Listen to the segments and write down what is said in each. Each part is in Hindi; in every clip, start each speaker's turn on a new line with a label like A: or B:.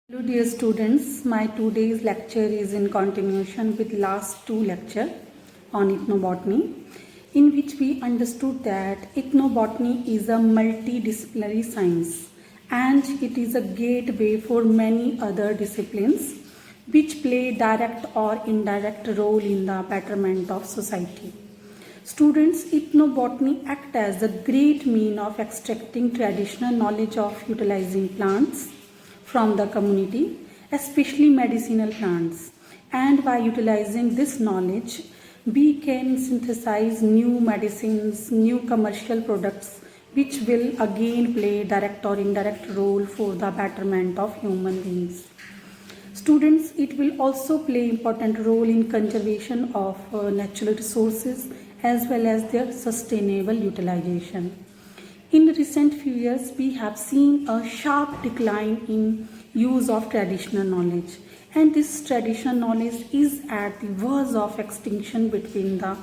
A: Hello dear students, my today's lecture is in continuation with last two lecture on ethnobotany, in which we understood that ethnobotany is a multidisciplinary science and it is a gateway for many other disciplines which play direct or indirect role in the betterment of society. Students, ethnobotany act as a great mean of extracting traditional knowledge of utilizing plants from the community, especially medicinal plants. And by utilizing this knowledge, we can synthesize new medicines, new commercial products, which will again play direct or indirect role for the betterment of human beings. Students, it will also play important role in conservation of natural resources as well as their sustainable utilization. In recent few years, we have seen a sharp decline in use of traditional knowledge, and this traditional knowledge is at the verge of extinction between the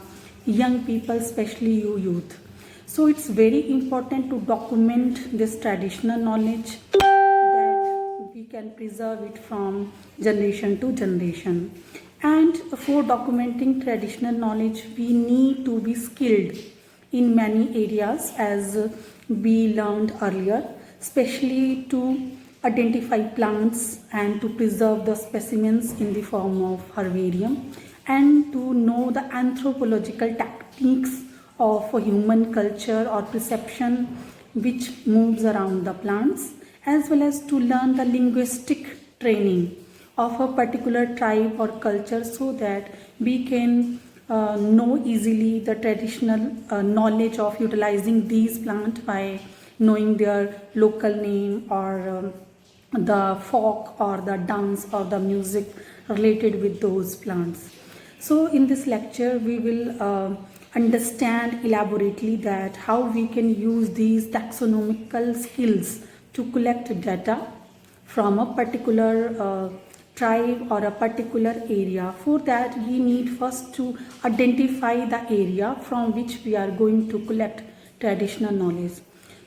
A: young people, especially youth. So it's very important to document this traditional knowledge that we can preserve it from generation to generation. And for documenting traditional knowledge, we need to be skilled in many areas, as we learned earlier, especially to identify plants and to preserve the specimens in the form of herbarium, and to know the anthropological techniques of human culture or perception which moves around the plants, as well as to learn the linguistic training of a particular tribe or culture, so that we can know easily the traditional knowledge of utilizing these plants by knowing their local name or the folk or the dance or the music related with those plants. So in this lecture we will understand elaborately that how we can use these taxonomical skills to collect data from a particular tribe or a particular area. For that, we need first to identify the area from which we are going to collect traditional knowledge.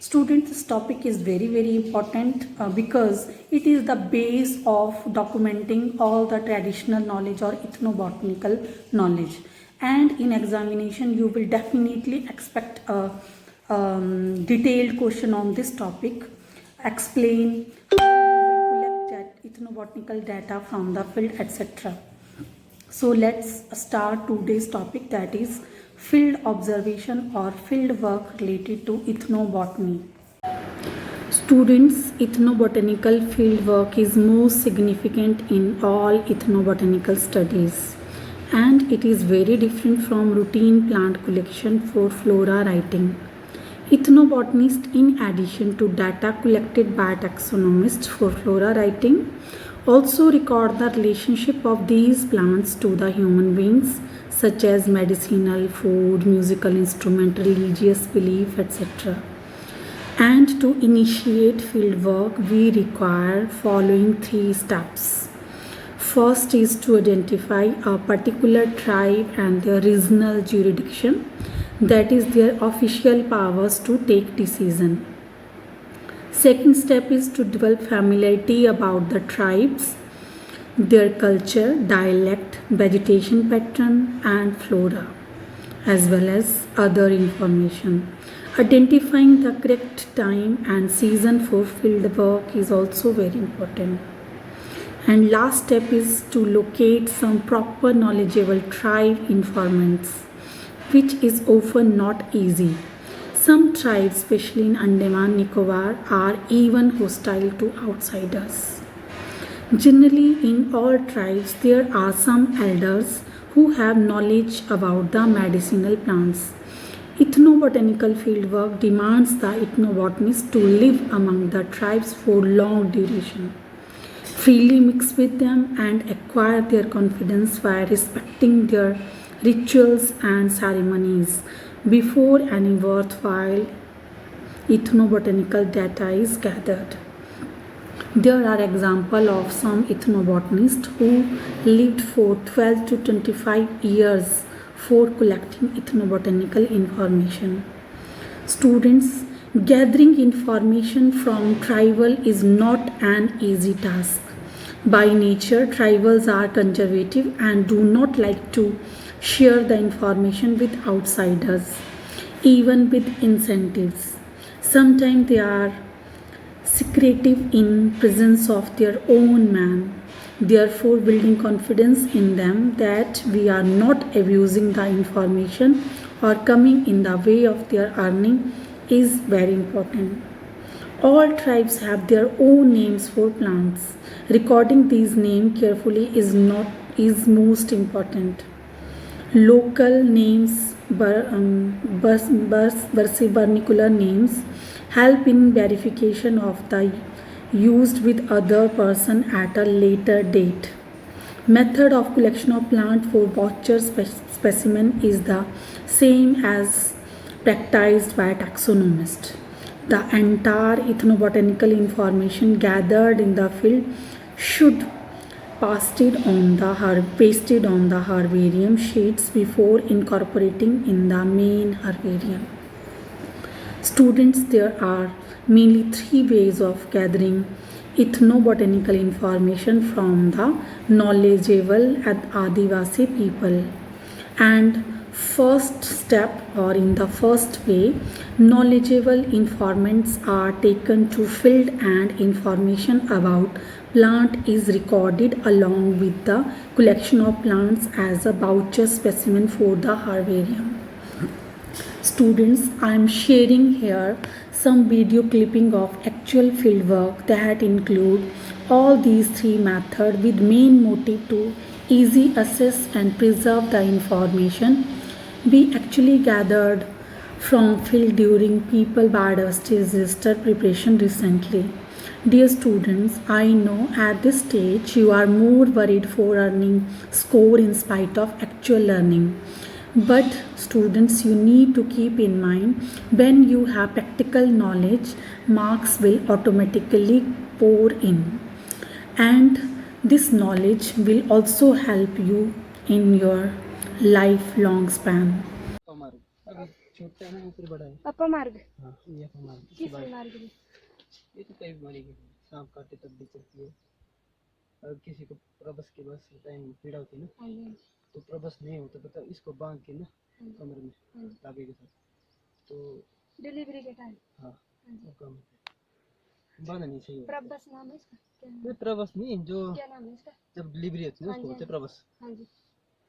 A: Students, this topic is very important because it is the base of documenting all the traditional knowledge or ethnobotanical knowledge. And in examination, you will definitely expect a detailed question on this topic. Explain ethnobotanical data from the field, etc. So let's start today's topic, that is field observation or field work related to ethnobotany. Students, ethnobotanical field work is most significant in all ethnobotanical studies, and it is very different from routine plant collection for flora writing. Ethnobotanists, in addition to data collected by taxonomists for flora writing, also record the relationship of these plants to the human beings, such as medicinal, food, musical instrument, religious belief, etc. And to initiate field work, we require following 3 steps. First is to identify a particular tribe and their regional jurisdiction, that is their official powers to take decision. Second step is to develop familiarity about the tribes, their culture, dialect, vegetation pattern and flora, as well as other information. Identifying the correct time and season for field work is also very important. And last step is to locate some proper knowledgeable tribe informants, which is often not easy. Some tribes, especially in Andaman Nicobar, are even hostile to outsiders. Generally, in all tribes, there are some elders who have knowledge about the medicinal plants. Ethnobotanical fieldwork demands the ethnobotanist to live among the tribes for long duration, freely mix with them and acquire their confidence by respecting their rituals and ceremonies before any worthwhile ethnobotanical data is gathered. There are examples of some ethnobotanists who lived for 12 to 25 years for collecting ethnobotanical information. Students, gathering information from tribal is not an easy task. By nature, tribals are conservative and do not like to share the information with outsiders, even with incentives. Sometimes they are secretive in presence of their own man, therefore building confidence in them that we are not abusing the information or coming in the way of their earning is very important. All tribes have their own names for plants. Recording these names carefully is most important. Local names, vernacular names, help in verification of the used with other person at a later date. Method of collection of plant for butcher specimen is the same as practiced by taxonomists. The entire ethnobotanical information gathered in the field should pasted on the herbarium sheets before incorporating in the main herbarium. Students, there are mainly three ways of gathering ethnobotanical information from the knowledgeable Adivasi people. And first step, or in the first way, knowledgeable informants are taken to field and information about plant is recorded along with the collection of plants as a voucher specimen for the herbarium. Students, I am sharing here some video clipping of actual field work that include all these three methods with main motive to easy assess and preserve the information we actually gathered from field during people biodiversity register preparation recently. Dear students, I know at this stage you are more worried for earning score in spite of actual learning. But students, you need to keep in mind when you have practical knowledge, marks will automatically pour in. And this knowledge will also help you in your lifelong span.
B: मार्ग अभी छोटा है ना ऊपर बड़ा है।
C: अपा मार्ग
B: हाँ ये अपा मार्ग
C: किस मार्ग में?
B: ये तो कई बीमारी के सांप काटे तब भी चलती है। अगर किसी को प्रबस के बस टाइम पीड़ा होती है ना
C: हाँ जी
B: तो प्रबस नहीं होता पता इसको बांध के ना कमर में धागे के साथ तो
C: डिलीवरी के टाइम
B: हाँ वो काम होता है बांधना नहीं चाहिए।
C: प्रबस नाम है इसका? क्या नाम?
B: ये प्रबस नहीं जो
C: क्या नाम है इसका?
B: जब डिलीवरी होती है ना
C: हाँ
B: उसको
C: जी,
B: बोलते हैं प्रबस।
C: हाँ जी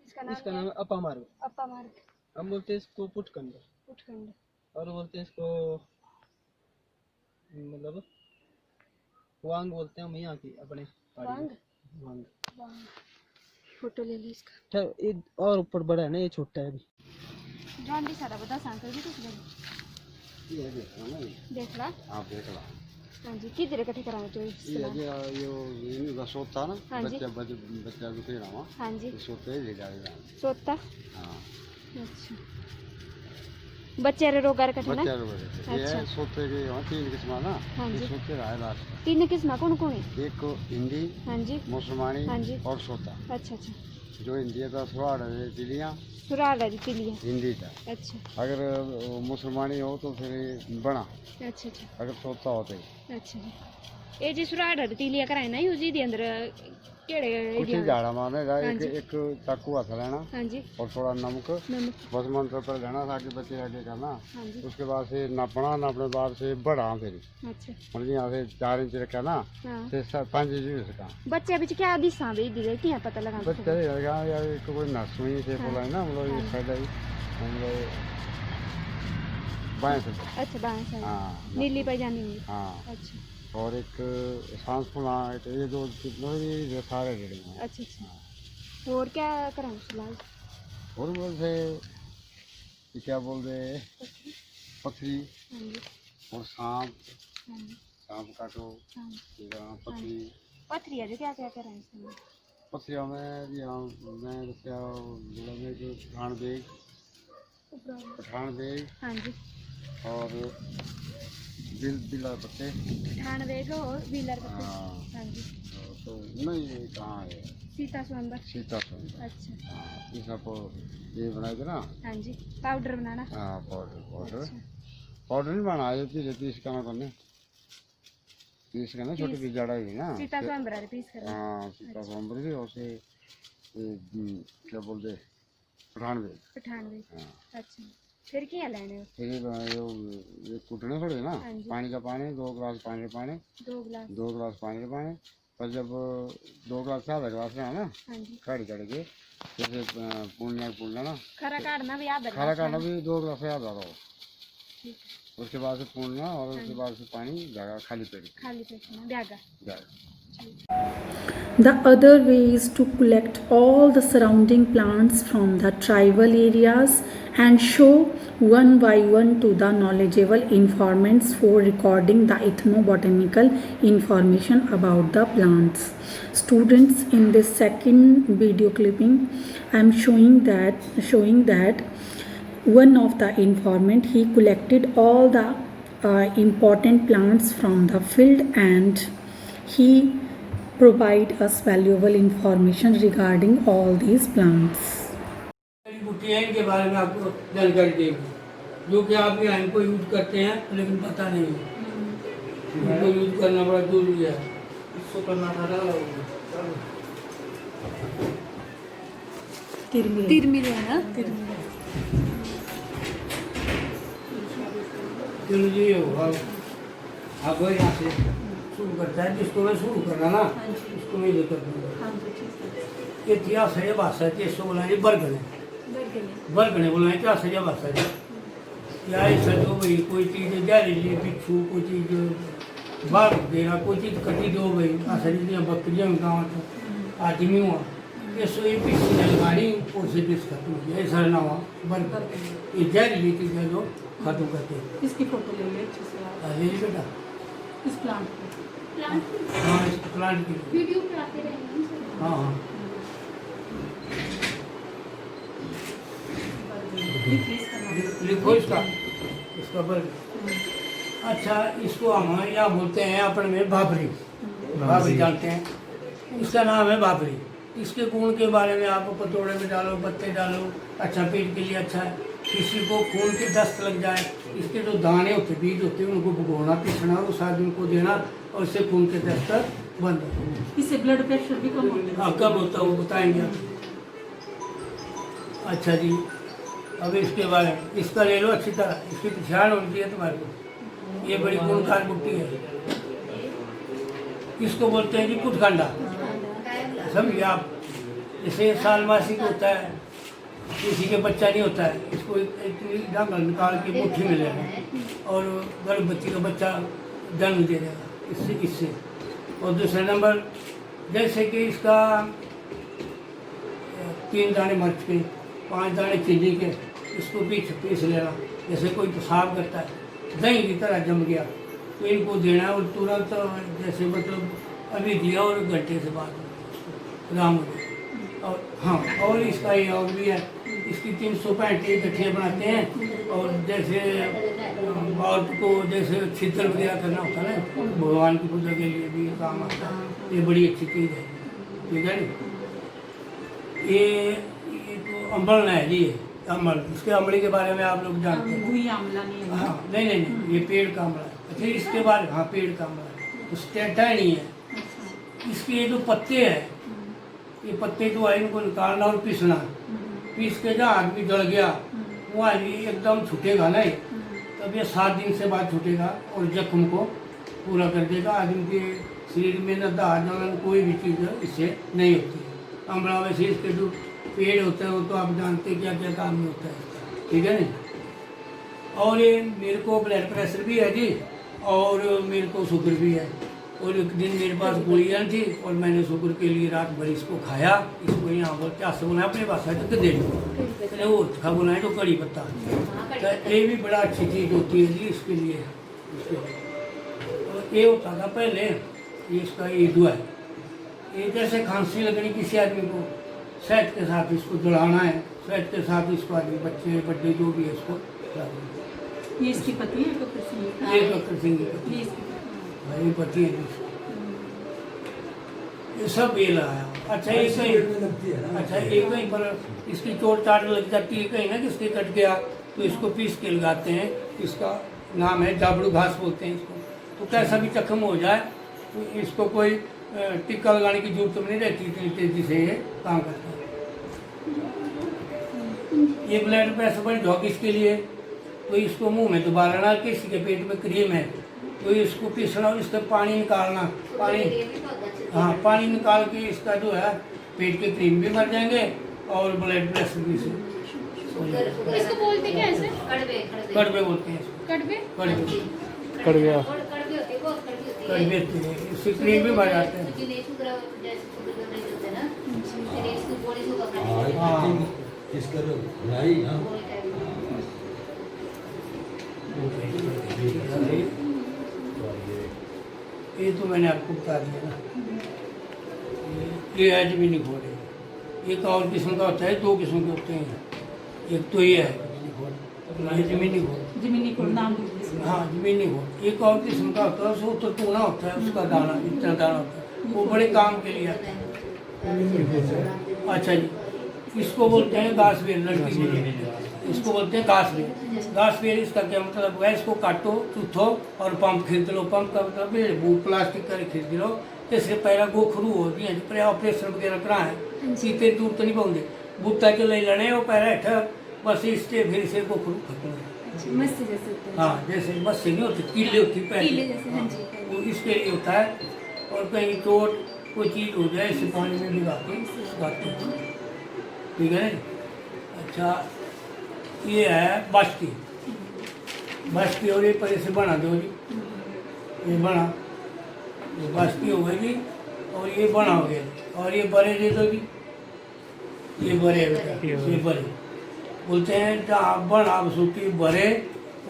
C: इसका नाम
B: इसका
C: क्या
B: नाम
C: है?
B: है अपा मार्ग।
C: अपा मार्ग
B: हम बोलते हैं इसको पुटखंड
C: उत्खंड
B: और बोलते हैं इसको मतलब वांग बोलते हैं हम यहाँ की अपने पहाड़ी
C: वांग
B: में। वांग
C: वांग फोटो ले ली इसका।
B: अच्छा ये और ऊपर बड़ा है ना ये छोटा है अभी।
C: जान दी सारा बता सांकर जी कुछ बोल
B: ये देख रहा ना
C: देख ला
B: आप देख रहा
C: हाँ जी किधर इकट्ठे कराए तो
B: ये बस होता ना
C: हाँ जी।
B: बच्चा दुखे रहा
C: हाँ जी
B: सोते ले जाएगा।
C: सोता
B: हाँ
C: अच्छा बच्चे रे रोगार इकट्ठे ना
B: बच्चा ये
C: अच्छा।
B: सोते के यहाँ तीन किस्म ना
C: हाँ
B: ये
C: जी।
B: सोते रहा है लास्ट
C: तीन किस्म कौन कौन है?
B: एक को हिंदी
C: हाँ जी
B: मुसलमानी
C: हाँ जी।
B: और सोता
C: अच्छा अच्छा
B: जो हिंदी का स्वाड़ है दिलियाँ
C: सुराल है तिलिया
B: हिंदी का
C: अच्छा
B: अगर मुसलमानी हो तो फिर बना
C: अच्छा अच्छा
B: अगर सोता हो तो
C: अच्छा जी ਇਹ ਜੀ ਸੁਰਾੜ ਤਿਲੀਆ ਕਰਾਏ ਨਾ ਯੂਜੀ ਦੇ ਅੰਦਰ ਕਿਹੜੇ
B: कुछ ही झाड़ा मारने का
C: हाँ
B: एक
C: जी।
B: एक चाकू हाथ लेना
C: ਹਾਂਜੀ
B: और थोड़ा नमक
C: नमक
B: बस मंत्र पर लेना ताकि बच्चे आगे करना।
C: हाँ जी
B: उसके बाद से नापना नापने बाद से बढ़ा फिर
C: अच्छा
B: मतलब यहाँ से 4 इंच रखा ना
C: हाँ
B: फिर 5 इंच रखा
C: बच्चे बिच क्या दिशा दे दी क्या पता लगा
B: बच्चे यार एक कोई नर्स में से बोला है ना हम लोग इस साइड हम लोग बाएं से
C: अच्छा बाएं साइड
B: हाँ
C: नीली पैजानी होंगी
B: हाँ
C: अच्छा
B: और एक सांस फुला ये दो कितने भी सारे रेडी हैं।
C: अच्छा अच्छा और क्या कराऊं फिलहाल?
B: और बोलते ये क्या बोलते पथरी
C: हाँ जी
B: और सांप
C: हाँ जी
B: सांप काटो
C: हाँ
B: ये करना पथरी
C: पथरी है जो क्या क्या कराएं इसमें?
B: पथरिया में यहाँ मैं क्या बोला मैं जो पठान बेग
C: हाँ जी
B: और बिला पत्ते
C: ठाण वेग और व्हीलर का
B: हाँ
C: हाँ जी
B: तो नहीं ये कहाँ है
C: सीता स्वयंवर
B: सीता सुंदर
C: अच्छा
B: हाँ इस आपको ये बनाए थे ना
C: हाँ जी पाउडर बनाना
B: हाँ पाउडर पाउडर
C: अच्छा
B: पाउडर नहीं बनाया धीरे धीरे इसका ना करने
D: पीस करना छोटी पीस जड़ा ही ना
C: सीता सांभर पीस करना।
D: हाँ सीता सांबर भी और से क्या बोलते पठान भी
C: पठानवे।
D: हाँ
C: अच्छा फिर क्या लेने?
D: फिर ये कुटने थोड़े ना
C: हाँ जी।
D: पानी का पानी 2 गिलास पानी का पानी
C: 2
D: 2 गिलास पानी का पानी पर जब 2 गिलास से आधा गिलास ना
C: हाँ जी।
D: काढ़ के जैसे पूर्णा ना
C: खरा काटना भी आधा
D: खारा काटना भी 2 गिलास से आधा रहो उसके बाद से पूर्णा और उसके बाद से पानी जाएगा खाली पेट
C: में ब्यागा।
A: The other way is to collect all the surrounding plants from the tribal areas and show one by one to the knowledgeable informants for recording the ethnobotanical information about the plants. Students, in this second video clipping, I am showing that one of the informant, he collected all the important plants from the field and he provide us valuable information regarding all these plants.
E: जड़ी बूटियाँ इनके बारे में आपको जानकारी देंगे जो कि आप यहाँ इनको यूज करते हैं लेकिन पता नहीं है इनको यूज करना बड़ा जरूरी है। इसको करना था
C: तिरमिरे है ना?
E: चलो जी होगा अब यहाँ से शुरू करता है जिसको मैं शुरू करना ना उसको मैं लेकर दूँगा। ये इतिहास है भाषा है इसको बोला बरगने बोला इतिहास है भाषा है या ऐसा जो भाई कोई चीज़ जा रही बिच्छू कोई चीज़ बाहर देना कोई चीज़ कटी दो भाई असली बकरियाँ गाँव आदमी हुआ ये सो ये पीछे लगानी और से पीस खत्म किया ऐसा ना हुआ बरगर ये जहरीली चीज़ें जो खत्म करते हैं।
A: इसकी फोटो ले अच्छे से
E: ले ली बेटा
A: इस प्लांट को।
E: हाँ इस प्लांट की
C: वीडियो पे आते रहेंगे।
E: हाँ हाँ लिखो इसका बर्गर। अच्छा इसको हम यहाँ बोलते हैं अपन में भाबरी जानते हैं इसका नाम है भाबरी। इसके गुण के बारे में आप पतोड़े में डालो पत्ते डालो अच्छा पेट के लिए अच्छा है। किसी को खून की दस्त लग जाए इसके जो दाने होते बीज होते हैं उनको भिगोना पीसना और 7 दिन को देना और इससे खून के दस्त बंद होते।
A: इससे ब्लड प्रेशर भी कम होता है।
E: कब होता है वो बताएंगे आप। अच्छा जी अब इसके बारे में इसका ले लो अच्छी तरह इसकी पहचान होनी चाहिए तुम्हारे को। ये बड़ी गुणकार बुट्टी है इसको बोलते हैं जी कुटखंडा समझिए आप। जैसे साल मासिक होता है किसी के बच्चा नहीं होता है इसको इतनी डांगल निकाल के मुट्ठी में लेगा और गर्भवती का बच्चा जन्म दे देगा इससे। और दूसरा नंबर जैसे कि इसका 3 दाने मिर्च के 5 दाने चीनी के इसको पीस लेना। जैसे कोई पेशाब करता है दही की तरह जम गया तो इनको देना और तुरंत जैसे मतलब अभी दिया और घंटे से बाद आराम हो गया। और हाँ और इसका ये और भी है इसकी 365 गठिया बनाते हैं और जैसे औरत को जैसे छिद्र वगैरह करना होता है ना भगवान की पूजा के लिए भी काम आता है। ये बड़ी अच्छी चीज़ है ठीक है ना। ये तो अम्बल है जी अम्बल इसके अम्बली के बारे में आप लोग जानते हैं।
A: कोई आंवला नहीं है।
E: हाँ नहीं ये पेड़ का अम्बला है। अच्छा इसके बारे हाँ पेड़ का अम्बला है तो स्टेटा नहीं है। इसके ये जो पत्ते हैं ये पत्ते जो है इनको निकालना और पीसना पीस के जहाँ आदमी जल गया वो आदमी एकदम छूटेगा नहीं तब ये 7 दिन से बाद छूटेगा और जख्म को पूरा कर देगा। आदमी के शरीर में न दाढ़ जलन कोई भी चीज़ इससे नहीं होती है। अमला वैसे इसके जो पेड़ होते हैं वो तो आप जानते हैं क्या क्या काम में होता है इसका ठीक है ना। और ये मेरे को ब्लड प्रेशर भी है जी और मेरे को शुगर भी है और एक दिन मेरे पास गोलियाँ थी और मैंने शुगर के लिए रात भर इसको खाया। इसको यहाँ पर क्या से बनाया अपने पास तो दे दो वो खा बनाया तो कड़ी पत्ता तो ये भी बड़ा अच्छी चीज़ होती है जी इसके लिए। और ये होता था पहले ये इसका ये दुआ है ये जैसे खांसी लगनी किसी आदमी को शहद के साथ इसको जलाना है शहद के साथ इसको आदमी बच्चे बड्डे जो भी है इसको
A: ये इसकी पत्ती है
E: ये डॉक्टर सिंह की पत्नी भाई पति है ये सब ये लगाया। अच्छा ये कहीं अच्छा ये कहीं पर इसकी चोट चाट लग जाती है कहीं ना किसके कट गया तो इसको पीस के लगाते हैं। इसका नाम है जाबड़ू घास बोलते हैं इसको। तो कैसा भी जख्म हो जाए तो इसको कोई टिक्का लगाने की जरूरत नहीं रहती, इतनी तेजी से ये काम करता है। ये ब्लड प्रेशर वाली ड्रॉप इसके लिए, तो इसको मुंह में दोबारा ना, किसी के पेट में क्रीम है तो इसको पीसना और इसका पानी निकालना, पानी, हाँ पानी निकाल के इसका जो है पेट के क्रीम भी मर जाएंगे और ब्लड प्रेशर भी से हो जाएगा।
C: इसको बोलते क्या ऐसे?
E: कड़वे बोलते हैं इसको,
C: कड़वे।
E: कड़वे
B: कड़वे
E: कड़वे इससे क्रीम भी मर जाते हैं। हाँ ये तो मैंने आपको बता दिया ना। ये है जमीनी घोड़ है। एक और किस्म का होता है, 2 किस्म के होते हैं। एक तो ये है ये जमीनी घोड़,
A: जमीनी को नाम दीजिए।
E: हाँ जमीनी घोड़। एक और किस्म का होता है, उसको तो टूना होता है, उसका दाना इतना दाना होता है, वो बड़े काम के लिए आता है। अच्छा जी, इसको बोलते हैं घास बेल, लड़की के लिए इसको बोलते हैं घास बेल। घास बेल इसका क्या मतलब है, इसको काटो चूथो और पंप खरीद लो। पंप का मतलब है वो प्लास्टिक का खरीद लो, जैसे पैरा गोखरू हो गई ऑपरेशन वगैरह कराए सीते दूर तो नहीं पाऊंगे बूटा के ले लेने वो पैरा हेठा बस इससे फिर से गोखरू खत्म है।
C: मस्ती जैसे होता है।
E: हाँ जैसे बस से नहीं होती, कीले होती
C: कीले
E: पैर,
C: जैसे, हाँ जी।
E: वो इसके लिए होता है। और कहीं चोट कोई चीज़ हो जाए इसे पानी में भिगा के सुखाते हैं, ठीक है ना। अच्छा ये है बास्ती, बास्ती और ये पहले से बना दो जी, ये बना, ये बास्ती हो गई जी और ये बना हो गया। और ये बड़े दे दो जी, ये बड़े ये बड़े बोलते हैं जहाँ बना सूती बड़े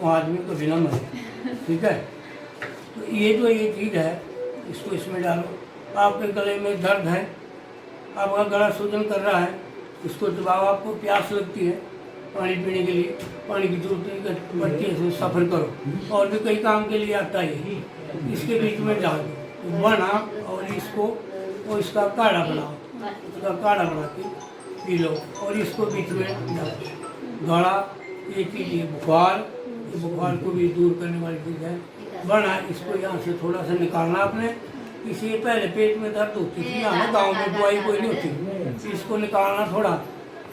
E: वो आदमी को बिना मरे, ठीक है। तो ये जो ये चीज़ है इसको इसमें डालो। आपके गले में दर्द है, आपका गला सूजन कर रहा है, इसको दबाओ। आपको प्यास लगती है, पानी पीने के लिए पानी की जरूरत नहीं पड़ती है, इसमें सफ़र करो। और भी कई काम के लिए आता है, इसके बीच में डाल दो बना और इसको और इसका काढ़ा बनाओ, इसका काढ़ा बना के पी लो। और इसको बीच में डालो गड़ा। ये चीज़ ये बुखार को भी दूर करने वाली चीज़ है। बना इसको यहाँ से थोड़ा सा निकालना आपने। इसी पहले पेट में दर्द होती थी, यहाँ गाँव में दवाई कोई नहीं होती, इसको निकालना थोड़ा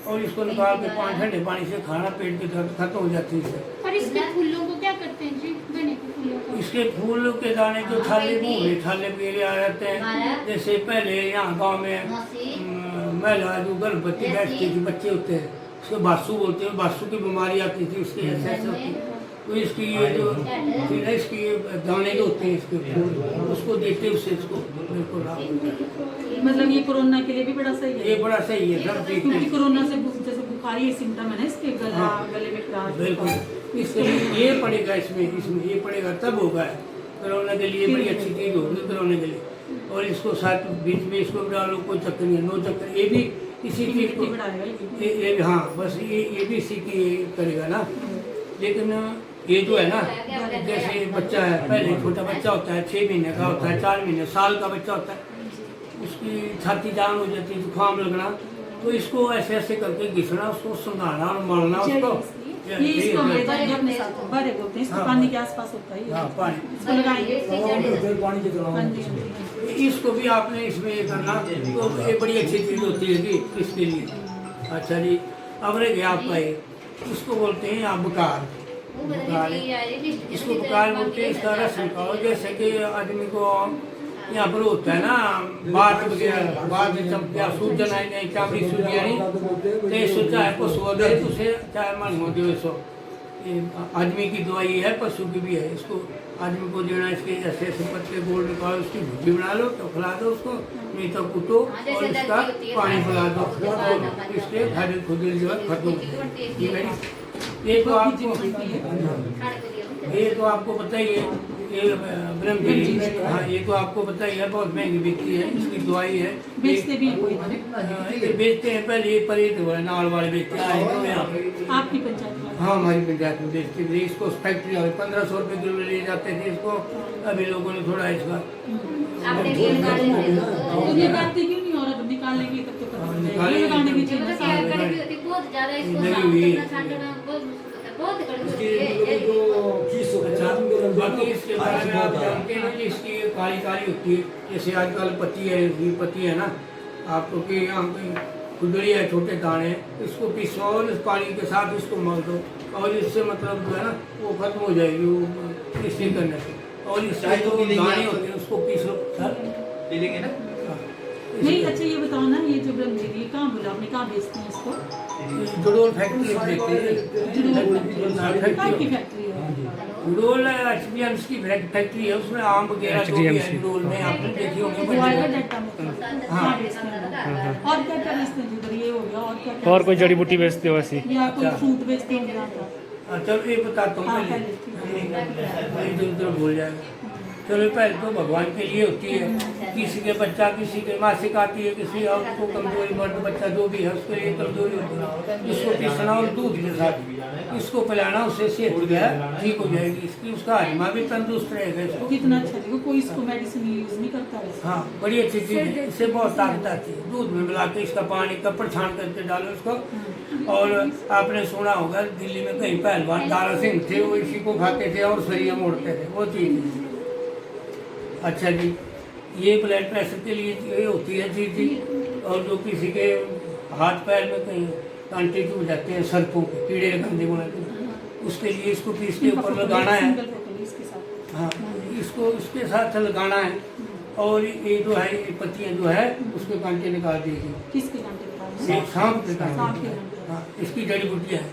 E: और इसको निकाल के 5 ठंडे पानी से खाना, पेट की दर्द खत्म हो जाती है।
C: और इसके फूलों को क्या करते हैं जी? गन्ने के फूलों को?
E: इसके फूल के दाने जो थाले मुँह थाले पेरे आ जाते हैं। जैसे पहले यहाँ गांव में महिला जो गर्भवती बैठती थी, बच्चे होते हैं उसको बासु बोलते हैं, बासु की बीमारी आती थी उसकी ऐसे होती। तो इसकी ये जो चीज़ है, इसकी ये दाने जो होते हैं इसके फूल, उसको देते उससे इसको बिल्कुल राहत।
A: मतलब ये कोरोना के लिए भी बड़ा सही है।
E: ये बड़ा सही है सब चीज़,
A: क्योंकि कोरोना से जैसे बुखारी सिम्टम है ना इसके, गला गले में खराश।
E: बिल्कुल इसके लिए ये पड़ेगा, इसमें ये पड़ेगा तब होगा। कोरोना के लिए बड़ी अच्छी चीज़ होगी कोरोना के लिए। और इसको साथ बीच में इसको डालो, कोई चक्कर नहीं है, नो चक्कर। ये भी इसी चीज़ को ये हाँ बस ये भी इसी की करेगा ना। लेकिन ये जो है ना, जैसे बच्चा है, पहले छोटा बच्चा होता है 6 महीने का होता है, 4 महीने साल का बच्चा होता है, उसकी छाती जाम हो जाती है, जुकाम लगना, तो इसको ऐसे ऐसे करके घिसना, उसको संघाना और मलना उसको।
A: ये इसको अपने साथ बड़े बोलते हैं, इसको पानी के आसपास होता है।
E: हाँ पानी
A: इसको लगाएंगे। हाँ जी।
E: इसको भी आपने इसमें ये करना, तो ये बड़ी अच्छी चीज़ होती है कि इसके लिए। अच्छा जी, अब रह गया आपका ये, इसको बोलते हैं आप बुखार। इसको बुखार बोलते हैं। इसका रस निकालो, जैसे कि आदमी को यहाँ पर होता है ना बात वगैरह, बात जब क्या सूजन आई नहीं, चामड़ी सूजी आई तो ये सोचा है पशु दे तो उसे चाहे मन हो दे। सो ये आदमी की दवाई है, पशु की भी है। इसको आदमी को देना, इसके ऐसे ऐसे पत्ते गोल निकालो, उसकी भुजी बना लो तो खिला दो उसको, नहीं तो कुटो और इसका पानी पिला दो, इसके घर खुद जो है खत्म हो जाएगी। ये तो आपको बताइए, ये ब्रह्मगिरी, हाँ ये तो आपको बताइए बहुत महंगी बिकती है, इसकी दवाई है।
A: बेचते भी कोई
E: ये बेचते हैं, पहले ये परेड हुआ नाल वाले बेचते हैं
A: आपकी पंचायत में?
E: हाँ हमारी पंचायत में बेचते थे इसको। फैक्ट्री 1500 रुपये किलो ले जाते थे इसको। अभी लोगों ने थोड़ा इसका
A: निकालते क्यों नहीं, और निकाल लेंगे तब तो लगाने की चीज
E: लगी हुई है। बाकी इसके बारे में आप जानते हैं कि इसकी काली काली होती है, जैसे आजकल पत्ती है, ये पत्ती है ना आपको कि यहाँ पे खुदड़ी है, छोटे दाने, इसको पीसो और इस पानी के साथ इसको मल दो और इससे मतलब जो है ना वो खत्म हो जाएगी वो इससे करने से। और इससे जो दाने होते हैं उसको पीस लो सर,
B: ले लेंगे ना।
A: नहीं अच्छा ये बताओ ना, ये जो ब्रह्मगिरी है कहाँ बोला आपने, कहाँ बेचते हैं इसको?
E: जुड़ोल फैक्ट्री देखते हैं,
A: कहाँ की फैक्ट्री है?
E: जुड़ोल एचबीएम्स की फैक्ट्री है, उसमें आम वगैरह जो भी है जुड़ोल में आपने देखी होगी।
A: ग्वालियर डेल्टा में कहाँ बेचते हैं? और क्या क्या बेचते हैं जिधर, ये हो गया और क्या क्या?
F: और कोई जड़ी बूटी बेचते हो ऐसी?
A: या कोई फ्रूट बेचते होंगे यहाँ पर?
E: चलो ये बताता हूँ
A: हाँ,
E: पहले, इधर बोल जाएगा। चलो पहले तो भगवान के लिए होती है, किसी के बच्चा, किसी के मासिक आती है, किसी और को कमजोरी, मर्द बच्चा जो भी है उसके लिए कमजोरी होती है, इसको पीसना और दूध के साथ इसको पिलाना, उससे सेहत जो है ठीक हो जाएगी इसकी, उसका हाजमा भी तंदुरुस्त रहेगा इसको।
A: कितना अच्छा देखो, कोई इसको मेडिसिन यूज नहीं करता है।
E: हाँ बड़ी अच्छी चीज़ है, इससे बहुत ताकत आती है। दूध में मिला के इसका पानी कपड़ छान करके डालो इसको। और आपने सुना होगा दिल्ली में कहीं पहलवान दारा सिंह थे, वो इसी को खाते थे और सरिया मोड़ते थे, वो चीज़ है। अच्छा जी, ये ब्लड प्रेशर के लिए ये होती है चीज़ जी। और जो किसी के हाथ पैर में कहीं कांटे चुभ जाते हैं, सर्पों के कीड़े गंदे बनाते हैं, उसके लिए इसको पीस के ऊपर लगाना है। हाँ इसको इसके साथ लगाना है। और ये जो है ये पत्तियाँ जो है उसके कांटे निकाल देगी।
A: किसके कांटे?
E: सांप के कांटे। हाँ इसकी जड़ी बूटियाँ है।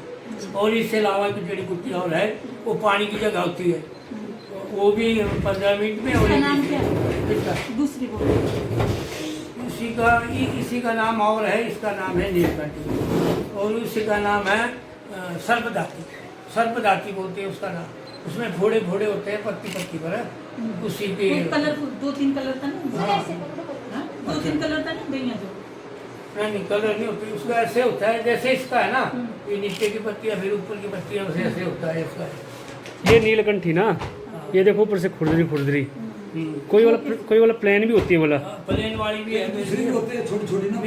E: और इससे अलावा की जड़ी बूटियाँ और है, वो पानी की जगह होती है, वो भी 15 मिनट में। और
A: नाम क्या है? दूसरी
E: इसी का नाम और है, इसका नाम है नीलकंठी और इसी का नाम है सर्पदाती। सर्पदाती बोलते हैं उसका नाम। उसमें फोड़े फोड़े होते हैं पत्ती पत्ती पर, उसी के
A: कलरफुल 2-3 कलर था ना, 2-3 कलर था ना भैया जो।
E: नहीं कलर नहीं होती उसका, ऐसे होता है जैसे इसका है ना, ये नीचे की पत्तियाँ फिर ऊपर की पत्तियाँ, वैसे ऐसे होता है इसका।
F: ये नीलकंठी ना, ये देखो ऊपर से खुरदरी खुरदरी, कोई वाला प्लेन भी होती है वाला।
E: प्लेन वाली भी है,
B: छोटी छोटी ना।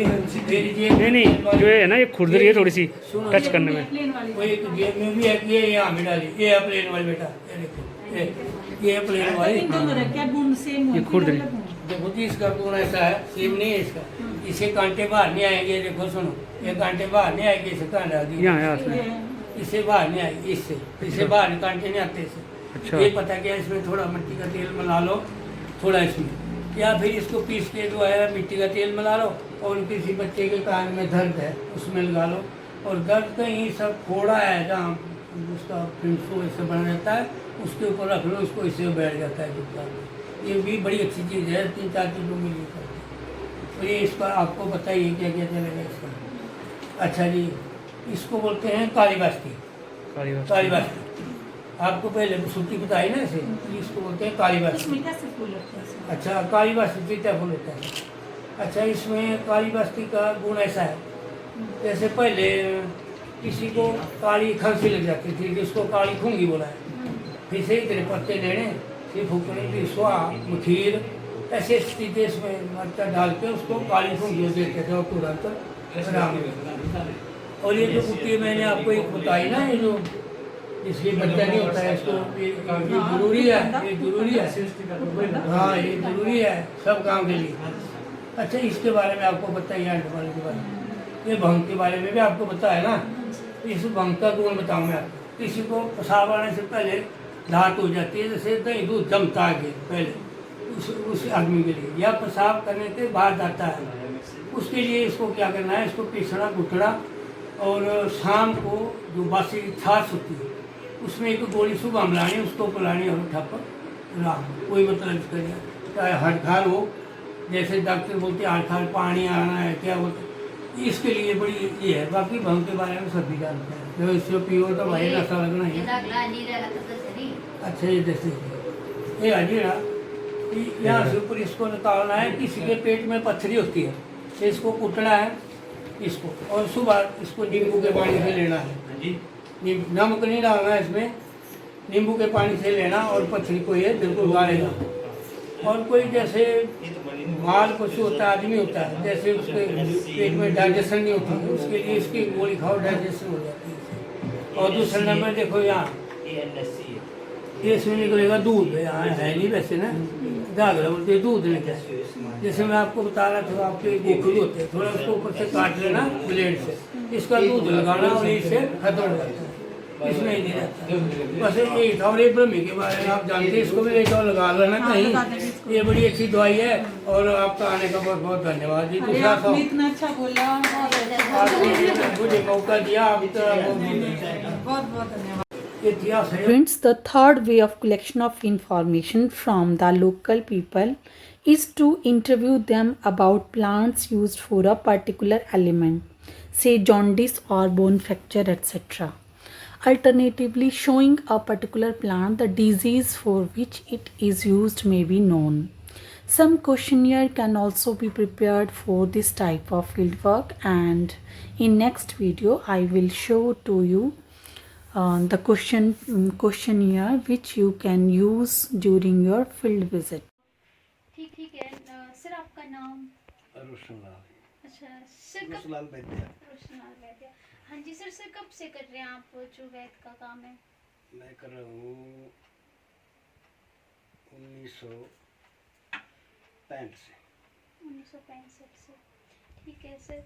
F: नहीं जो है ना ये खुरदरी है थोड़ी सी टच करने में।
A: प्लेन वाली
E: वो एक जेब में भी है, ये यहाँ में डाली, ये है प्लेन वाली बेटा, ये देखो ये प्लेन वाली।
A: इन दोनों रख क्या गुण सेम
F: ये खुरदरी।
E: देखो जी इसका गुण ऐसा है, सेम नहीं है इसका, इसे कांटे बाहर नहीं आएंगे। देखो सुनो, ये कांटे बाहर नहीं आएंगे, इसे कहाँ डाल दिया,
F: यहाँ है हाथ में।
E: इससे बाहर नहीं आएगी, इससे बाहर कांटे नहीं आते इससे।
F: अच्छा।
E: ये पता क्या, इसमें थोड़ा मिट्टी का तेल मिला लो, थोड़ा इसमें, या फिर इसको पीस के जो है मिट्टी का तेल मिला लो और किसी बच्चे के कान में दर्द है उसमें लगा लो। और दर्द कहीं सब फोड़ा है जहाँ उसका पिंसो इससे बना रहता है, उसके ऊपर रख लो, उसको इससे बैठ जाता है चुपचाप। ये भी बड़ी अच्छी चीज़ है, 3-4 चीज़ों में ये करते हैं। तो ये इसका आपको बताइए क्या क्या चलेगा इसका। अच्छा जी, इसको बोलते हैं काली बास्ती। काली बास्ती आपको पहले सूती बताई ना इसे, इसको बोलते हैं काली बास्ती।
A: इसमें कैसे फूल लगते हैं?
E: अच्छा काली बास्ती चीता फूल होता है। अच्छा इसमें काली बास्ती का गुण ऐसा है, जैसे पहले किसी को काली खांसी लग जाती थी, जिसको काली खूंगी बोला है, फिर से इतने पत्ते लेने, फिर फूकने की स्वाह मखीर ऐसे स्थिति इसमें मरचा डाल के उसको काली खूंगी देते थे और तुरंत आराम। और ये जो बुट्टी मैंने आपको एक बताई ना, ये जो इसलिए बच्चा नहीं होता है इसको, ये जरूरी है, ये जरूरी है। हाँ ये जरूरी है सब काम के लिए। अच्छा इसके बारे में आपको बताइए, अंडमान के बारे में, ये भंग के बारे में भी आपको बताया ना। इस भंग का गुण बताऊँ मैं आपको। किसी को पेशाब आने से पहले धात हो जाती है, जैसे दही दूध जमता है पहले उस आदमी के लिए, या पेशाब करने के बाद जाता है, उसके लिए इसको क्या करना है, इसको पीसना घुटना और शाम को जो बासी छाछ होती है उसमें एक गोली सुबह मिलानी, उसको पिलानी और ठप राम, कोई मतलब इसका नहीं। चाहे हड़खार हो, जैसे डॉक्टर बोलते हैं हड़खार पानी आना है क्या बोलते, इसके लिए बड़ी ये है। बाकी भंग के बारे में सभी जानते हैं, जो इसको पियो तो भाई नशा लगना ही है। अच्छा ये जैसे ये अजीरा यहाँ से ऊपर इसको निकालना है। किसी के पेट में पत्थरी होती है, तो इसको कुटना है इसको, और सुबह इसको नींबू के पानी से लेना है। नमक नहीं डालना है इसमें, नींबू के पानी से लेना और पत्थरी को ये बिल्कुल गाड़ेगा। और कोई जैसे माल पशु होता है, आदमी होता है, जैसे उसके पेट में डाइजेशन नहीं होती है, उसके लिए इसकी गोली खाओ, डाइजेशन हो जाती है। और दूसरे नंबर देखो यहाँ, ये इसमें निकलेगा दूध, यहाँ है नहीं वैसे ना, दागला बोलते हैं, दूध निकला। जैसे मैं आपको बता रहा था, आपके गोखरू होते हैं, थोड़ा उसको ऊपर से काट लेना ब्लेड से, इसका दूध लगाना और इससे खत्म हो जाता है, इसमें ही नहीं रहता। बस यही था। और ये ब्रह्मी के बारे में आप जानते हैं, इसको भी एक और लगा लेना कहीं, ये बड़ी अच्छी दवाई है। और आपका आने का बहुत बहुत धन्यवाद जी। दूसरा
A: आपने इतना अच्छा बोला,
E: आपने मुझे मौका दिया, आप
A: बहुत बहुत धन्यवाद।
E: इतिहास है।
A: Friends, the third way of collection of information from the local people is to interview them about plants used for a particular ailment, say jaundice or bone fracture, etc. Alternatively, showing a particular plant the disease for which it is used may be known. Some questionnaire can also be prepared for this type of fieldwork, and in next video I will show to you the questionnaire which you can use during your field visit.
C: ठीक है। सर आपका नाम?
G: रोशनलाल।
C: अच्छा सर, कब?
G: रोशनलाल वैद्य।
C: रोशनलाल वैद्य। हाँ जी सर। सर कब से कर रहे हैं आप जो वैद्य का काम है?
G: मैं कर रहा हूँ 1965 से।
C: 1965 से। ठीक है सर।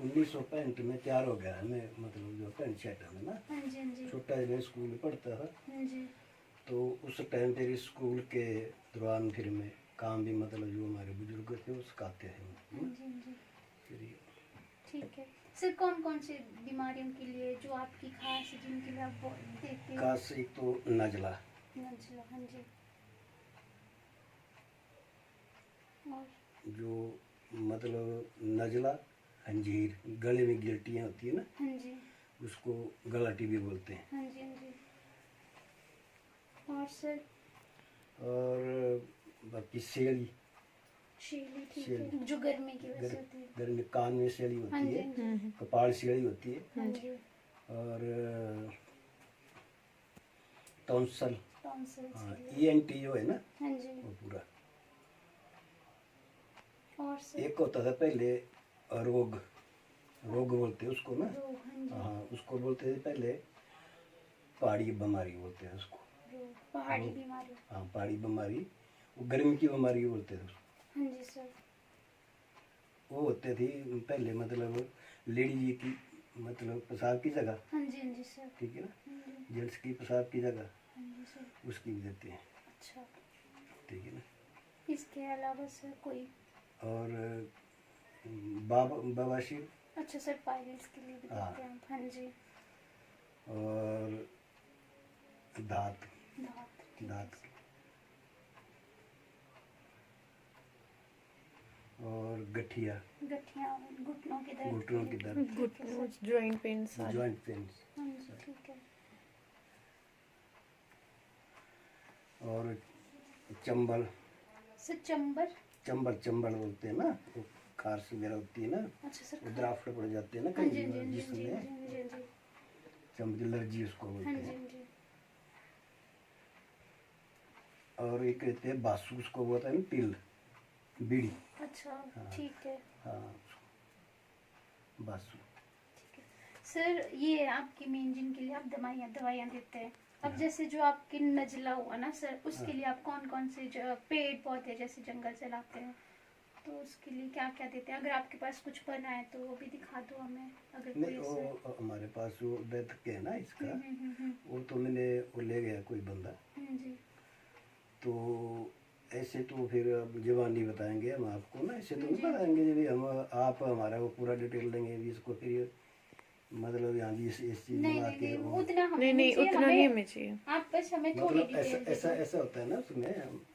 G: 1965 में तैयार हो गया मैं, मतलब जो पैंट शर्ट है ना।
C: हाँ जी, हाँ जी।
G: छोटा मैं स्कूल में पढ़ता था,
C: हाँ जी।
G: तो उस टाइम फिर स्कूल के दौरान फिर मैं काम भी, मतलब जो हमारे बुजुर्ग थे वो सिखाते हैं।
C: हाँ जी, हाँ जी।
G: फिर ये
C: ठीक है सर। कौन कौन से बीमारियों के लिए जो आपकी खास है, जिनके लिए आप देते हैं?
G: खास एक तो नजला,
C: नजला। हाँ जी। और
G: जो मतलब नजला, अंजीर, गले में गिल्टियाँ होती है ना,
C: हाँ जी,
G: उसको गला टीबी बोलते हैं।
C: हाँ जी, हाँ जी। और सर?
G: और बाकी सेली,
C: शेली। ठीक
G: शेली।
C: है, जो गर्मी की वजह से होती है।
G: घर में कान में सेली
C: हाँ
G: होती
C: जी,
G: है,
C: हाँ जी।
G: कपाल सेली होती है,
C: हाँ जी।
G: और टॉन्सल,
C: टॉन्सिल।
G: हाँ, ENT जो है ना,
C: हाँ जी।
G: वो पूरा।
C: और सर?
G: एक होता था पहले रोग, रोग बोलते हैं उसको ना।
C: रोग। हाँ जी।
G: हाँ, उसको बोलते थे पहले पहाड़ी बीमारी बोलते हैं उसको।
C: रोग, पहाड़ी बीमारी।
G: हाँ, पहाड़ी बीमारी, वो गर्मी की बीमारी बोलते थे उसको।
C: हाँ जी सर।
G: वो होते थी पहले, मतलब लेडी जी की, मतलब पेशाब की जगह,
C: हाँ जी, हाँ जी सर।
G: ठीक है ना,
C: हाँ जी,
G: जेंट्स की पेशाब की जगह
C: हाँ जी सर।
G: उसकी भी देते हैं,
C: अच्छा।
G: ठीक है ना।
C: इसके अलावा सर कोई?
G: और बवासीर,
C: अच्छा सर, पाइल्स के लिए भी
G: हाँ।
C: देते हैं आप। हाँ जी।
G: और दांत,
C: दांत।
G: दांत, और गठिया,
C: गठिया, घुटनों के दर्द।
G: घुटनों की दर्द,
H: जॉइंट पेन्स
G: जॉइंट पेन्स,
C: हाँ जी, ठीक है।
G: और चंबल,
C: सर चंबर?
G: चंबल, चंबल बोलते हैं ना, वो खांसी वगैरह होती है ना,
C: अच्छा सर।
G: वो द्राफ्ट पड़ जाते हैं ना
C: हाँ
G: कहीं
C: जी, हाँ जी, हाँ जी,
G: जिसमें,
C: हाँ जी, हाँ जी, हाँ जी।
G: चंबल एलर्जी उसको
C: हाँ
G: बोलते
C: जी,
G: हैं।
C: हाँ जी।
G: और एक कहते हैं बासु, उसको बोलता है ना तिल, बीड़ी,
C: अच्छा, ठीक है।
G: हाँ, बासु।
C: सर ये आपकी मेन जिनके लिए आप दवाइयाँ देते हैं, अब जैसे जो आपके नजला हुआ ना सर, उसके लिए आप कौन कौन से पेड़ पौधे जैसे जंगल से लाते हैं, तो उसके लिए क्या क्या देते हैं? अगर आपके पास कुछ बना है तो वो भी दिखा दो हमें, अगर कोई
G: नहीं, वो हमारे पास वो डेथ के है ना इसका,
C: हम्म।
G: वो तो मैंने वो ले गया कोई बंदा,
C: जी।
G: तो ऐसे तो फिर अब जवानी बताएंगे हम आपको ना, ऐसे तो नहीं बताएंगे जी हम, आप हमारा वो पूरा डिटेल देंगे भी इसको, फिर मतलब यहाँ भी इस चीज़
C: नहीं
G: बना
C: नहीं
G: के
C: नहीं,
G: वो,
C: उतना हमें
H: नहीं नहीं,
C: चाहिए,
H: उतना नहीं हमें चाहिए।
C: आप बस हमें थोड़ी
G: मतलब ऐसा
C: डिटेल
G: ऐसा ऐसा होता है ना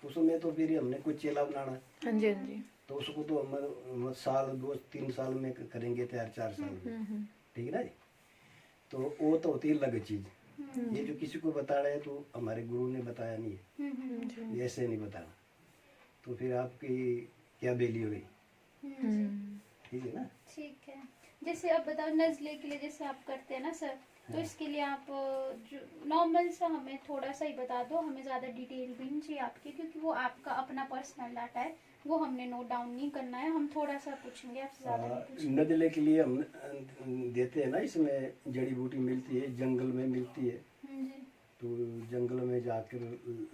G: उसमें तो फिर हमने कोई चेला बनाना,
H: हाँ जी, हाँ जी।
G: तो उसको तो हम साल 2-3 साल में करेंगे तैयार, 4 साल में, ठीक है ना जी। तो वो तो होती है अलग चीज़, ये जो किसी को बता रहे हैं तो हमारे गुरु ने बताया नहीं है, ये ऐसे नहीं बताना, तो फिर आपकी क्या वैल्यू हुई, ठीक है ना।
C: ठीक है। जैसे आप बताओ नज़ले के लिए जैसे आप करते हैं ना सर, तो इसके लिए आप जो नॉर्मल सा हमें थोड़ा सा ही बता दो, हमें ज़्यादा डिटेल भी नहीं चाहिए आपकी, क्योंकि वो आपका अपना पर्सनल डाटा है, वो हमने नोट डाउन नहीं करना है, हम थोड़ा सा पूछेंगे, आपसे ज्यादा नहीं पूछेंगे।
G: नजले के लिए हम देते हैं ना, इसमें जड़ी बूटी मिलती है, जंगल में मिलती है,
C: जी।
G: तो जंगल में जाकर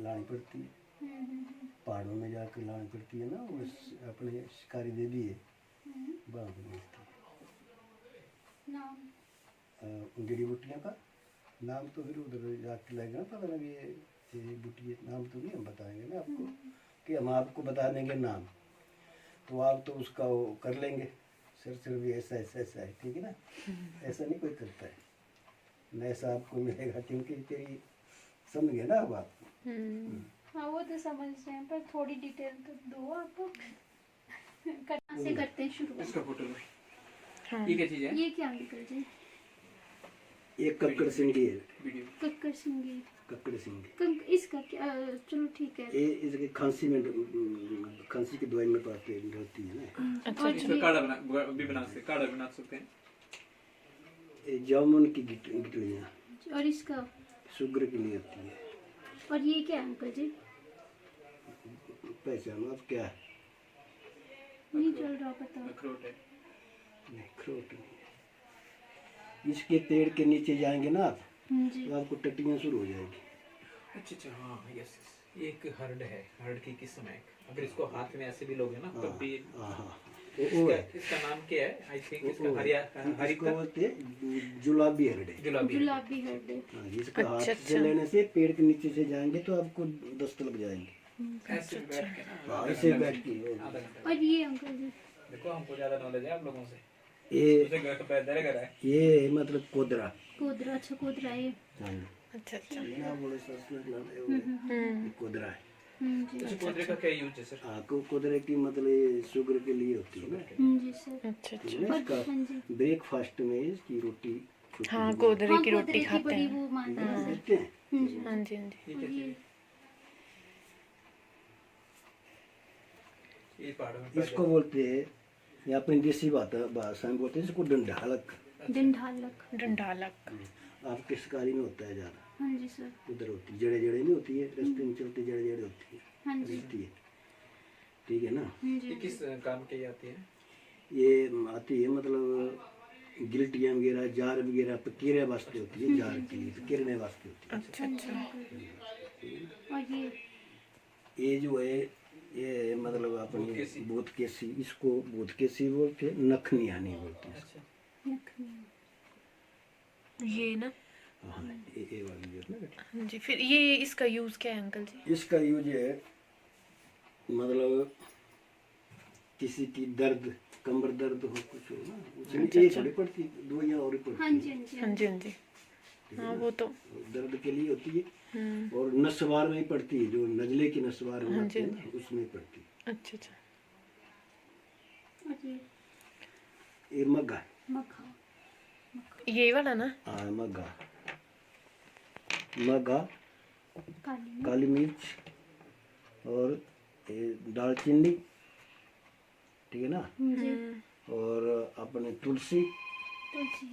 G: लानी पड़ती है,
C: हम्म।
G: पहाड़ों में जाकर लानी पड़ती है ना, उस अपने शिकारी देवी है वहाँ पर मिलती
C: नाम
G: है। उन जड़ी बूटियों का नाम तो फिर उधर जाकर लगेगा पता लगे, ये बूटी नाम तो नहीं हम बताएंगे ना आपको, कि हम आपको बता देंगे नाम, तो आप तो उसका वो कर लेंगे, सर भी ऐसा ऐसा ऐसा है, ठीक है ना। ऐसा नहीं कोई करता है न, ऐसा आपको मिलेगा, क्योंकि तेरी समझ गए ना अब आप।
C: हाँ वो तो समझ रहे हैं, पर थोड़ी डिटेल तो दो आप। कहाँ से करते हैं शुरू?
B: इसका फोटो लो।
H: हाँ।
B: ये क्या चीज है?
C: ये क्या अंकल जी?
G: एक कक्कड़ सिंगी है,
B: वीडियो।
C: कक्कर सिंगी।
G: कक्कड़ सिंगी,
C: इसका क्या? चलो ठीक है।
G: ये इसके खांसी में, खांसी की दवाई में पाते रहती है ना।
H: अच्छा
C: और
H: अच्छा।
B: इसका काढ़ा भी बना सकते, काढ़ा भी बना सकते हैं।
G: ये जामुन की गिटलियाँ
C: और इसका?
G: शुगर के लिए होती है।
C: और ये क्या है अंकल जी?
G: पहचानो आप क्या है?
C: नहीं चल रहा पता।
B: अखरोट है।
G: नहीं, अखरोट नहीं है। इसके पेड़ के नीचे जाएंगे ना आप,
C: जी।
G: तो आपको टट्टियाँ शुरू हो जाएगी।
B: अच्छा अच्छा, हाँ यस यस। ये एक हर्ड है, हर्ड की किस्म है। अगर इसको हाथ में ऐसे भी लोगे ना तब भी।
G: हाँ हाँ,
B: इसका नाम क्या है? आई थिंक इसका
G: इसको
B: हरिका
G: बोलते हैं जुलाबी हरडे।
B: गुलाबी।
C: गुलाबी हर्ड।
G: हाँ, इसका हाथ
H: अच्छा,
G: से लेने से पेड़ के नीचे से जाएंगे तो आपको दस्त लग जाएंगे।
B: ऐसे बैठ के ना
G: हाँ, ऐसे बैठ के।
B: आधा घंटा।
C: और ये अंकल जी?
B: देखो हमको ज्यादा नॉलेज है आप लोगों से।
G: ये
B: उसे घर पे दर करा है।
G: ये मतलब कोदरा।
C: कोदरा। अच्छा कोदरा ये।
G: हाँ,
H: अच्छा अच्छा।
G: ना बोले संस्कृत ना ये कोदरा है।
C: जी।
B: अच्छा, कोदरे का क्या यूज है सर?
G: हाँ, कोदरे की मतलब ये शुगर के लिए होती है ना।
C: जी सर।
H: अच्छा
G: ठीक
H: अच्छा।
G: है ना, इसका
C: हाँ जी।
G: ब्रेकफास्ट में इसकी रोटी छोटी
H: हाँ,
G: सी
H: कोदरे
C: हाँ
H: की
C: कोदरे
H: रोटी
C: की
H: खाते
C: बड़ी
H: हैं।
C: वो मानते हैं सर।
G: देते हैं।
C: जी।
H: हाँ जी हाँ जी।
C: और ये
B: ये पहाड़ों में
G: इसको बोलते हैं, ये अपनी देसी भाषा में बोलते हैं इसको डंडालक।
C: डंडालक।
H: डंडालक।
G: आपके शिकारी में होता है ज़्यादा,
C: हाँ जी सर।
G: उधर होती है, जड़े जड़े नहीं होती है, रास्ते में चलते जड़े जड़े होती है,
C: हाँ जी।
G: रहती है, ठीक है ना।
C: हाँ
B: ये
C: जी।
B: किस काम के आती है?
G: ये आती है मतलब गिल्टियाँ वगैरह, जार वगैरह पकीरे वास्ते होती है, जार के लिए पकीरने वास्ते होती है।
H: अच्छा अच्छा।
C: और
G: ये जो है ये मतलब अपनी बोधकेसी, इसको बोधकेसी बोलते हैं, नखनियानी बोलते हैं।
B: अच्छा।
H: ये ना।
G: हाँ, ये वाली जो है ना।
H: हाँ जी। फिर ये इसका यूज क्या है अंकल जी?
G: इसका यूज है मतलब किसी की दर्द, कमर दर्द हो, कुछ हो ना, उसमें एक थोड़ी पड़ती, दवाइयाँ और ही पड़ती
C: हाँ जी हाँ जी।
H: हाँ जी हाँ जी। हाँ वो तो।
G: दर्द के लिए होती है, और नसवार में ही पड़ती है, जो नजले की नसवार में आती है ना, उसमें पड़ती है।
H: अच्छा अच्छा।
C: और
G: ये मग्गा,
C: मखा।
H: ये वाला ना?
G: हाँ मग्गा, मग्गा,
C: काली
G: काली मिर्च और ये दालचीनी, ठीक है ना,
C: जी।
G: और अपने तुलसी,
C: तुलसी।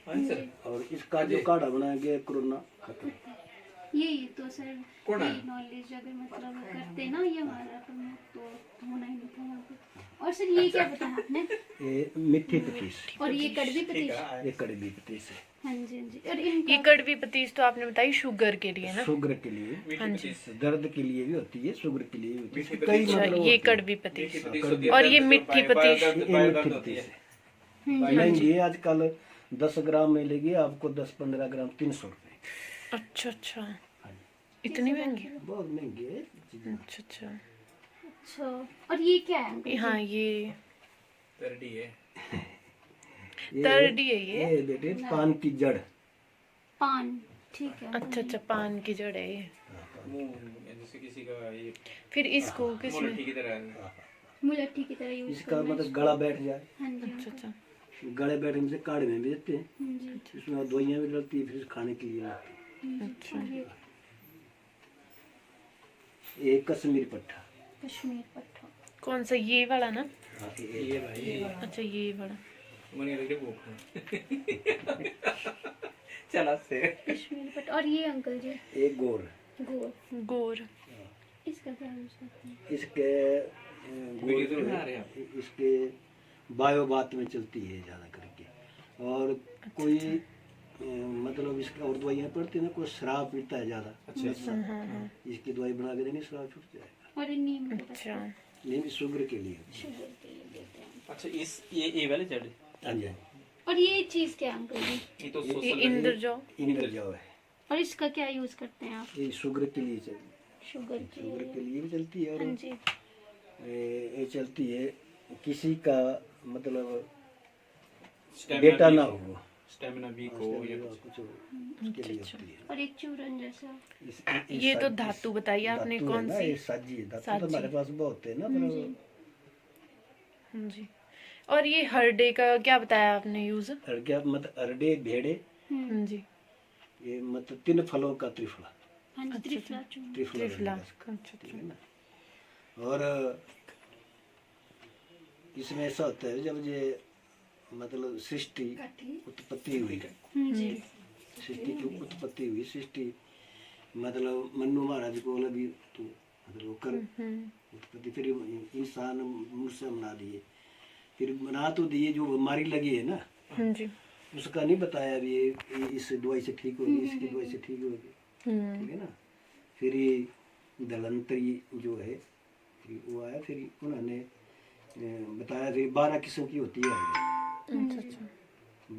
B: हाँ सर।
G: और इसका जो काढ़ा बनाएंगे कोरोना खत्म।
C: ये तो सर
B: कौन है?
C: नॉलेज अगर मतलब करते ना ये हमारा तो होना ही नहीं था यहाँ पे। और सर ये क्या बताया आपने?
G: ये मिट्टी पतीस,
C: और ये कड़वी पतीश।
G: ये कड़वी पतीस है।
C: हाँ जी हाँ जी। और
H: ये
C: इनका
H: कड़वी पतीस तो आपने बताई शुगर के लिए ना?
G: शुगर के लिए,
B: मीठी पतीस।
G: दर्द के लिए भी होती है, शुगर के लिए भी होती है,
B: मीठी
G: कई
B: पतीस।
H: अच्छा,
G: मतलब
H: ये
G: होती है।
H: कड़वी पतीस।
B: मीठी पतीस
G: हाँ,
B: होती है,
H: और ये
B: दर्द
H: मिट्टी
B: बाएं-
H: पतीस।
B: बाएं दर्द-
G: ये
B: बाएं
G: मिट्टी
B: दर्द होती
G: पतीस
B: है।
G: है। महंगी है आजकल, 10 ग्राम में लेगी आपको 10-15 ग्राम 300 रुपये।
H: अच्छा अच्छा। इतनी महंगी?
G: बहुत महंगी है चीज़ें।
H: अच्छा अच्छा।
C: अच्छा। और ये क्या है अंकल?
H: हाँ ये
B: तरडी है।
H: तरडी है ये?
G: ये बेटे पान की जड़,
C: पान। ठीक है।
H: अच्छा अच्छा, पान की जड़ है ये।
B: मुंह जैसे किसी का ये
H: फिर इसको किसमें?
B: मुलट्ठी की तरह है।
C: मुलट्ठी की तरह यूज
G: इसका मतलब गला बैठ जाए,
C: हाँ जी
H: अच्छा अच्छा।
G: गले बैठने से काढ़े में भी देते हैं,
C: हाँ जी।
G: इसमें दवाइयाँ भी डलती है, फिर खाने के लिए लाते हैं।
H: अच्छा।
C: और ये
G: ये कश्मीर पट्टा,
C: कश्मीर पट्टा।
H: कौन सा? ये वाला ना?
G: हाँ,
B: ये भाई
H: अच्छा ये वाला।
B: मनी लग रही भूख। चला से।
C: कश्मीर पट्टा। और ये अंकल जी?
G: ये गोर,
C: गोल।
H: गोर।
C: इसका क्या यूज करते हैं?
G: इसके बायो बात में चलती है ज़्यादा करके। और कोई मतलब इसका और दवाइयाँ पड़ती है ना, कोई शराब पीता है ज़्यादा, इसकी दवाई बना के देंगे, शराब छूट जाएगा।
C: और नीम का
H: अच्छा
G: नीम शुगर के लिए।
C: शुगर के लिए देते हैं।
I: अच्छा, इस ये वाले जड़
G: हाँ जी,
C: और ये चीज क्या अंकल जी?
I: ये तो
H: ये
I: सोशल
H: इंद्र जो
G: है।
C: और इसका क्या यूज करते हैं आप?
G: ये शुगर के लिए चलती
C: शुगर के
G: शुगर
C: लिए।
G: के लिए भी चलती है।
C: हाँ
G: और
C: जी।
G: ये चलती है किसी का मतलब
I: स्टेमिना
G: बेटा
I: वीक
G: ना
I: हो,
G: हो,
I: स्टेमिना वीक हो या कुछ।
G: कुछ उसके लिए होती है।
C: और एक चूरन जैसा।
H: ये तो धातु बताइए आपने
G: धातु है
H: कौन
G: ना,
H: सी?
G: ये साजी है। धातु तो
H: साजी।
G: हमारे पास बहुत है ना, पर
H: हाँ जी। और ये हरडे का क्या बताया आपने यूज?
G: क्या मतलब अरडे भेड़े,
H: हाँ जी।
G: ये मतलब 3 फलों का त्रिफला।
C: हाँ जी, त्रिफला चूर्ण।
G: त्रिफला
H: त्रिफला।
G: रहेगा इसका,
H: अच्छा
G: ठीक है ना। और इसमें ऐसा होता है जब ये मतलब सृष्टि उत्पत्ति हुई,
C: हाँ जी।
G: सृष्टि की उत्पत्ति हुई, सृष्टि मतलब मन्नू महाराज को बोला भी तू मतलब कर उत्पत्ति, फिर इंसान मुझसे बना दिए, फिर बना तो दिए, जो बीमारी लगी है ना
H: हाँ जी।
G: उसका नहीं बताया भी ये इस दवाई से ठीक होगी, इसकी दवाई से ठीक होगी, ठीक है ना। फिर ये दलंतरी जो है फिर वो आया, फिर उन्होंने बताया फिर 12 किस्म की होती है हरडे।
H: अच्छा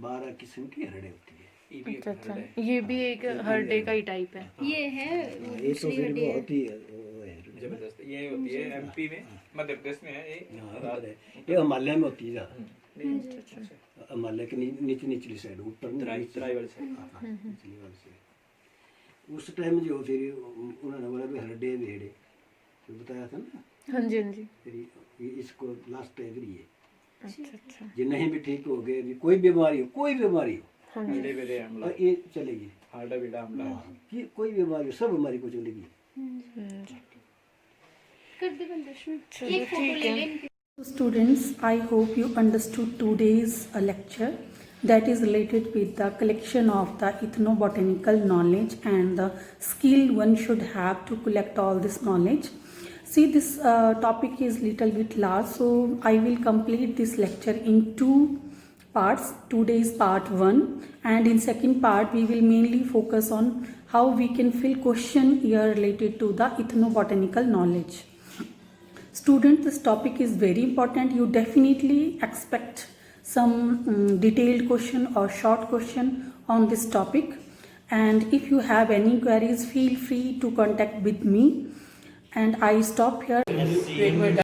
G: 12 किस्म की हरडे होती है।
I: ये भी
H: अच्छा अच्छा। ये भी एक हरडे का ही टाइप है।
C: ये है
G: ये तो फिर वो होती है, वो है
I: जबरदस्त। ये होती है एमपी में, मध्य प्रदेश में है ये।
G: हाँ, ये हिमालय में होती है ज़्यादा। हिमालय के नीचे निचली साइड, ऊपर
I: तराई वाली साइड।
G: निचली वाली साइड। उस टाइम जो फिर उन्होंने बोला भी हरडे भेड़े तो बताया था ना।
H: हाँ जी हाँ जी।
G: फिर ये इसको लास्ट टाइम फिर ये
H: अच्छा अच्छा।
G: ये नहीं भी ठीक हो गए, भी कोई बीमारी हो, कोई बीमारी हो,
I: हरडे बेरे आमला,
G: और ये चलेगी।
I: हार्डा बेटा आमला।
G: ये कोई बीमारी हो, सब बीमारी को चलेगी।
C: कर दे बंद उसमें।
H: चलो,
C: एक फोटो
H: ठीक
C: ले
H: है।
C: ले इनकी।
A: So students, I hope you understood today's lecture that is related with the collection of the ethnobotanical knowledge and the skill one should have to collect all this knowledge. See, this topic is little bit large, so I will complete this lecture in 2 parts. Today's part 1, and in second part we will mainly focus on how we can fill question here related to the ethnobotanical knowledge. Student, this topic is very important. You definitely expect some detailed question or short question on this topic, and if you have any queries, feel free to contact with me, and I stop here.